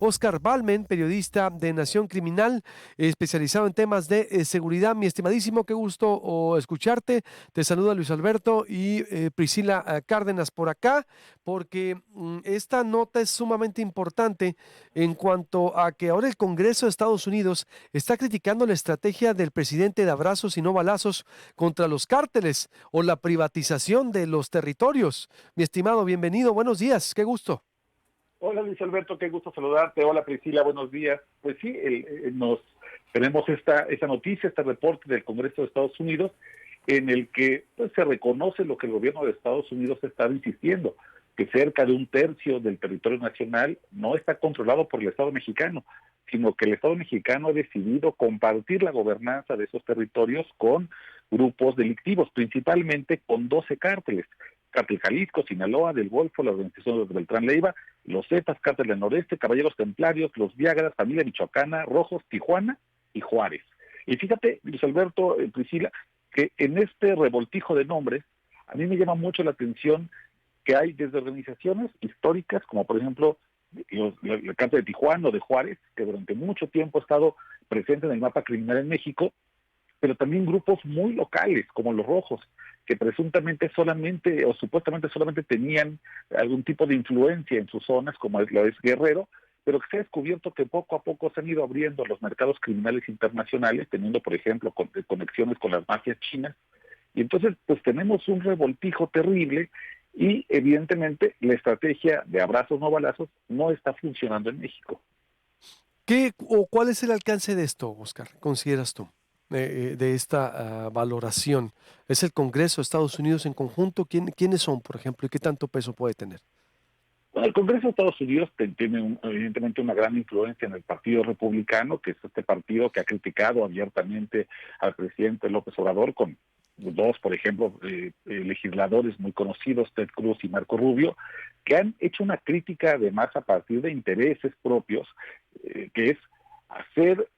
Oscar Balmen, periodista de Nación Criminal, especializado en temas de seguridad. Mi estimadísimo, qué gusto escucharte. Te saluda Luis Alberto y Priscila Cárdenas por acá, porque esta nota es sumamente importante en cuanto a que ahora el Congreso de Estados Unidos está criticando la estrategia del presidente de abrazos y no balazos contra los cárteles o la privatización de los territorios. Mi estimado, bienvenido, buenos días, qué gusto. Hola Luis Alberto, qué gusto saludarte. Hola Priscila, buenos días. Pues sí, tenemos esta noticia, este reporte del Congreso de Estados Unidos en el que pues, se reconoce lo que el gobierno de Estados Unidos ha estado insistiendo, que cerca de un tercio del territorio nacional no está controlado por el Estado mexicano, sino que el Estado mexicano ha decidido compartir la gobernanza de esos territorios con grupos delictivos, principalmente con 12 cárteles. Cártel Jalisco, Sinaloa, del Golfo, la organización de Beltrán Leiva, los Zetas, Cártel del Noreste, Caballeros Templarios, los Viagras, Familia Michoacana, Rojos, Tijuana y Juárez. Y fíjate, Luis Alberto, Priscila, que en este revoltijo de nombres, a mí me llama mucho la atención que hay desde organizaciones históricas, como por ejemplo el Cártel de Tijuana o de Juárez, que durante mucho tiempo ha estado presente en el mapa criminal en México, pero también grupos muy locales, como los Rojos, que presuntamente solamente o supuestamente solamente tenían algún tipo de influencia en sus zonas, como lo es Guerrero, pero que se ha descubierto que poco a poco se han ido abriendo los mercados criminales internacionales, teniendo, por ejemplo, conexiones con las mafias chinas. Y entonces, pues tenemos un revoltijo terrible y, evidentemente, la estrategia de abrazos no balazos no está funcionando en México. ¿Qué o cuál es el alcance de esto, Oscar, consideras tú, de esta valoración? ¿Es el Congreso de Estados Unidos en conjunto? ¿Quiénes son, por ejemplo, y qué tanto peso puede tener? Bueno, el Congreso de Estados Unidos tiene evidentemente una gran influencia en el Partido Republicano, que es este partido que ha criticado abiertamente al presidente López Obrador con dos, por ejemplo, legisladores muy conocidos, Ted Cruz y Marco Rubio, que han hecho una crítica además a partir de intereses propios, que es hacer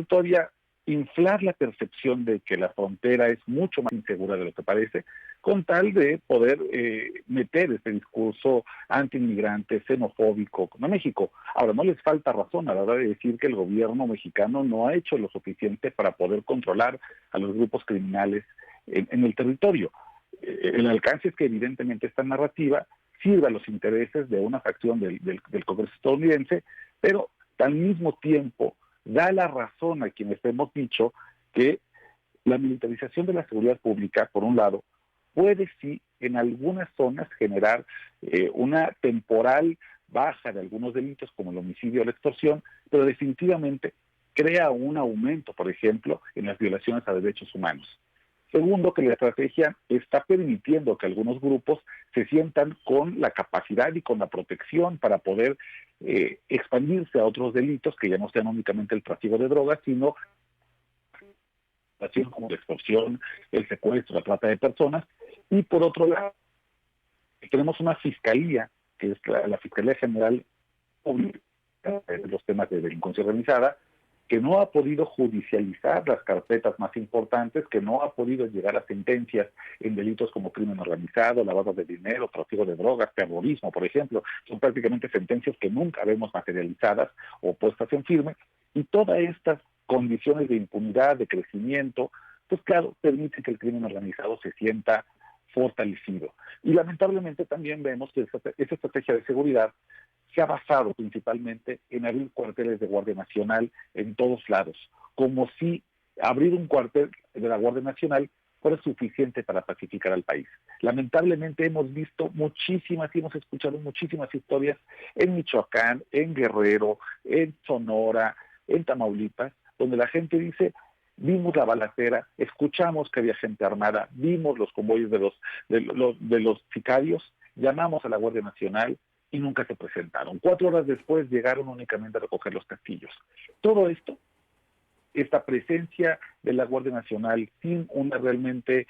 todavía inflar la percepción de que la frontera es mucho más insegura de lo que parece, con tal de poder meter este discurso antiinmigrante, xenofóbico a México. Ahora, no les falta razón a la hora de decir que el gobierno mexicano no ha hecho lo suficiente para poder controlar a los grupos criminales en el territorio. El alcance es que evidentemente esta narrativa sirve a los intereses de una facción del Congreso estadounidense, pero al mismo tiempo da la razón a quienes hemos dicho que la militarización de la seguridad pública, por un lado, puede sí en algunas zonas generar una temporal baja de algunos delitos como el homicidio o la extorsión, pero definitivamente crea un aumento, por ejemplo, en las violaciones a derechos humanos. Segundo, que la estrategia está permitiendo que algunos grupos se sientan con la capacidad y con la protección para poder expandirse a otros delitos que ya no sean únicamente el tráfico de drogas, sino como la extorsión, el secuestro, la trata de personas. Y por otro lado, tenemos una fiscalía, que es la Fiscalía General Pública de los temas de delincuencia organizada, que no ha podido judicializar las carpetas más importantes, que no ha podido llegar a sentencias en delitos como crimen organizado, lavado de dinero, tráfico de drogas, terrorismo, por ejemplo. Son prácticamente sentencias que nunca vemos materializadas o puestas en firme, y todas estas condiciones de impunidad, de crecimiento, pues claro, permiten que el crimen organizado se sienta fortalecido. Y lamentablemente también vemos que esta estrategia de seguridad se ha basado principalmente en abrir cuarteles de Guardia Nacional en todos lados, como si abrir un cuartel de la Guardia Nacional fuera suficiente para pacificar al país. Lamentablemente hemos visto muchísimas y hemos escuchado muchísimas historias en Michoacán, en Guerrero, en Sonora, en Tamaulipas, donde la gente dice: vimos la balacera, escuchamos que había gente armada, vimos los convoyos de los sicarios, llamamos a la Guardia Nacional y nunca se presentaron. 4 horas después llegaron únicamente a recoger los castillos. Todo esto, esta presencia de la Guardia Nacional sin una realmente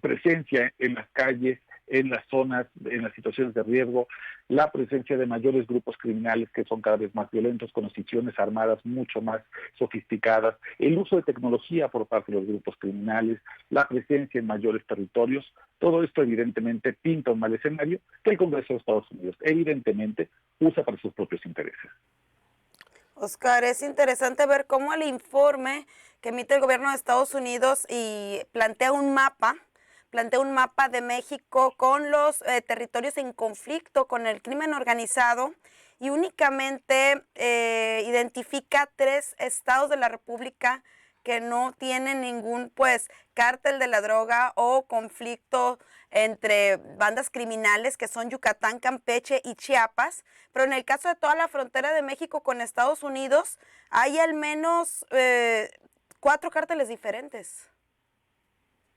presencia en las calles, en las zonas, en las situaciones de riesgo, la presencia de mayores grupos criminales que son cada vez más violentos, con instituciones armadas mucho más sofisticadas, el uso de tecnología por parte de los grupos criminales, la presencia en mayores territorios, todo esto evidentemente pinta un mal escenario que el Congreso de Estados Unidos evidentemente usa para sus propios intereses. Oscar, es interesante ver cómo el informe que emite el gobierno de Estados Unidos y plantea un mapa de México con los territorios en conflicto con el crimen organizado y únicamente identifica 3 estados de la República que no tienen ningún cártel de la droga o conflicto entre bandas criminales, que son Yucatán, Campeche y Chiapas, pero en el caso de toda la frontera de México con Estados Unidos hay al menos 4 cárteles diferentes.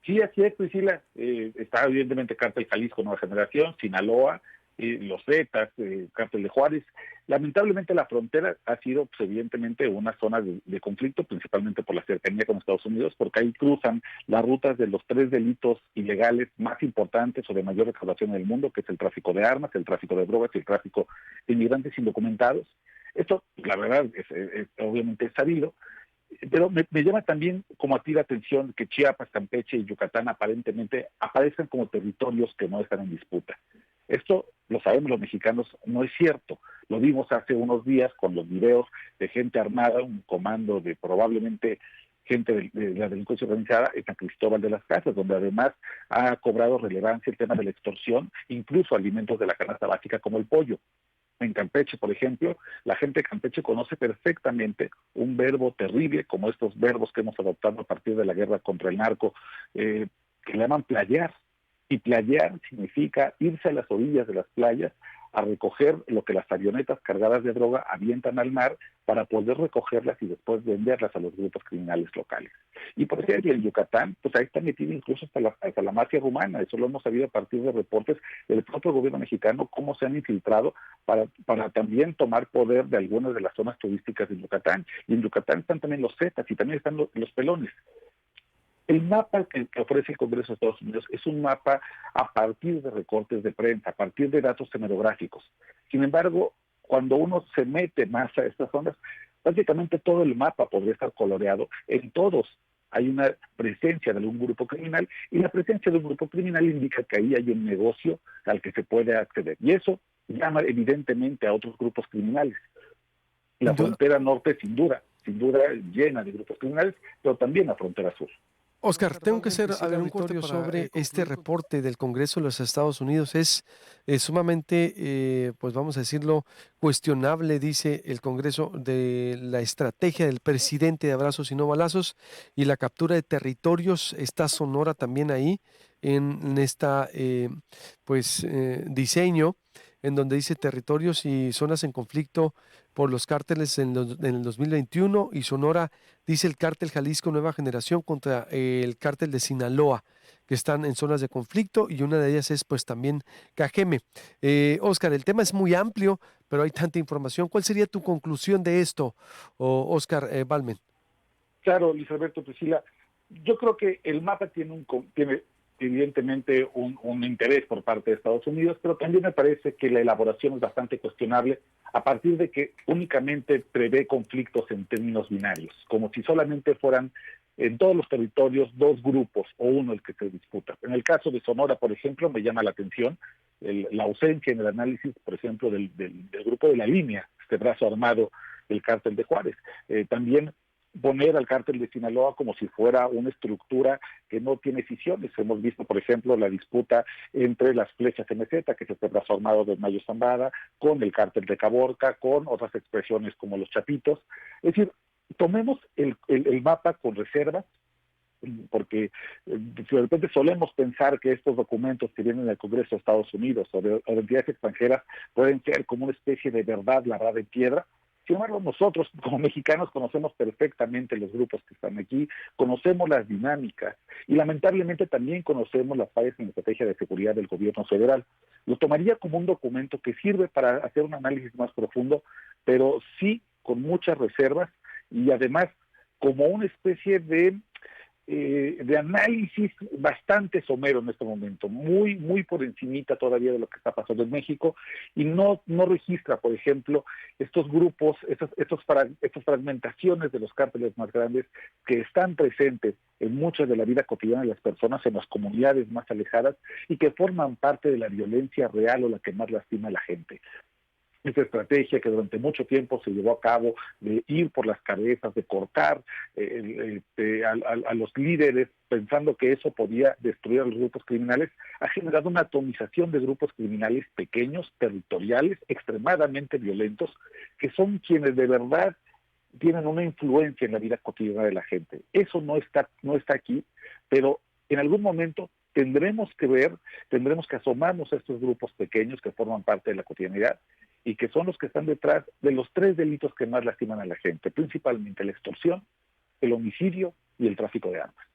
Sí, así es, Priscila. Está evidentemente Cártel Jalisco Nueva Generación, Sinaloa, los Zetas, Cártel de Juárez. Lamentablemente la frontera ha sido, pues, evidentemente una zona de conflicto, principalmente por la cercanía con Estados Unidos, porque ahí cruzan las rutas de los 3 delitos ilegales más importantes o de mayor recaudación en el mundo, que es el tráfico de armas, el tráfico de drogas y el tráfico de inmigrantes indocumentados. Esto, la verdad, obviamente es sabido. Pero me llama también como a ti la atención que Chiapas, Campeche y Yucatán aparentemente aparezcan como territorios que no están en disputa. Esto, lo sabemos los mexicanos, no es cierto. Lo vimos hace unos días con los videos de gente armada, un comando de probablemente gente de la delincuencia organizada en San Cristóbal de las Casas, donde además ha cobrado relevancia el tema de la extorsión, incluso alimentos de la canasta básica como el pollo. En Campeche, por ejemplo, la gente de Campeche conoce perfectamente un verbo terrible, como estos verbos que hemos adoptado a partir de la guerra contra el narco, que le llaman playar. Y playar significa irse a las orillas de las playas a recoger lo que las avionetas cargadas de droga avientan al mar para poder recogerlas y después venderlas a los grupos criminales locales. Y por ejemplo, en Yucatán, pues ahí está metida incluso hasta la mafia rumana. Eso lo hemos sabido a partir de reportes del propio gobierno mexicano, cómo se han infiltrado para también tomar poder de algunas de las zonas turísticas de Yucatán. Y en Yucatán están también los zetas y también están los pelones. El mapa que ofrece el Congreso de Estados Unidos es un mapa a partir de recortes de prensa, a partir de datos hemerográficos. Sin embargo, cuando uno se mete más a estas zonas, prácticamente todo el mapa podría estar coloreado. En todos hay una presencia de algún grupo criminal y la presencia de un grupo criminal indica que ahí hay un negocio al que se puede acceder. Y eso llama evidentemente a otros grupos criminales. La frontera norte sin duda llena de grupos criminales, pero también la frontera sur. Oscar, tengo que hacer un comentario sobre este reporte del Congreso de los Estados Unidos. Es sumamente, pues vamos a decirlo, cuestionable, dice el Congreso, de la estrategia del presidente de abrazos y no balazos y la captura de territorios. Está Sonora también ahí en esta, diseño, en donde dice territorios y zonas en conflicto por los cárteles en el 2021, y Sonora dice el cártel Jalisco Nueva Generación contra el cártel de Sinaloa, que están en zonas de conflicto, y una de ellas es pues también Cajeme. Oscar, el tema es muy amplio, pero hay tanta información. ¿Cuál sería tu conclusión de esto, Oscar Balmen? Claro, Luis Alberto, Priscila, yo creo que el mapa tiene evidentemente un interés por parte de Estados Unidos, pero también me parece que la elaboración es bastante cuestionable a partir de que únicamente prevé conflictos en términos binarios, como si solamente fueran en todos los territorios 2 grupos o uno el que se disputa. En el caso de Sonora, por ejemplo, me llama la atención la ausencia en el análisis, por ejemplo, del grupo de la línea, este brazo armado del cártel de Juárez. También poner al cártel de Sinaloa como si fuera una estructura que no tiene fisiones. Hemos visto, por ejemplo, la disputa entre las flechas MZ, que es este brazo armado de Mayo Zambada, con el cártel de Caborca, con otras expresiones como los Chapitos. Es decir, tomemos el mapa con reservas, porque de repente solemos pensar que estos documentos que vienen del Congreso de Estados Unidos o de entidades extranjeras pueden ser como una especie de verdad labrada en piedra. Sin embargo, nosotros como mexicanos conocemos perfectamente los grupos que están aquí, conocemos las dinámicas y lamentablemente también conocemos las fallas en la estrategia de seguridad del gobierno federal. Lo tomaría como un documento que sirve para hacer un análisis más profundo, pero sí con muchas reservas y además como una especie de análisis bastante somero en este momento, muy por encimita todavía de lo que está pasando en México, y no registra, por ejemplo, estos grupos, estas fragmentaciones de los cárteles más grandes que están presentes en mucha de la vida cotidiana de las personas, en las comunidades más alejadas, y que forman parte de la violencia real o la que más lastima a la gente. esa estrategia que durante mucho tiempo se llevó a cabo de ir por las cabezas, de cortar a los líderes, pensando que eso podía destruir a los grupos criminales, ha generado una atomización de grupos criminales pequeños, territoriales, extremadamente violentos, que son quienes de verdad tienen una influencia en la vida cotidiana de la gente. Eso no está aquí, pero en algún momento tendremos que asomarnos a estos grupos pequeños que forman parte de la cotidianidad y que son los que están detrás de los 3 delitos que más lastiman a la gente, principalmente la extorsión, el homicidio y el tráfico de armas.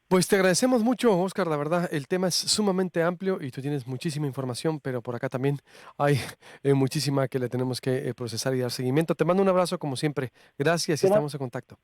Pues te agradecemos mucho, Oscar, la verdad, el tema es sumamente amplio y tú tienes muchísima información, pero por acá también hay muchísima que le tenemos que procesar y dar seguimiento. Te mando un abrazo como siempre. Gracias y Te, ma- estamos en contacto.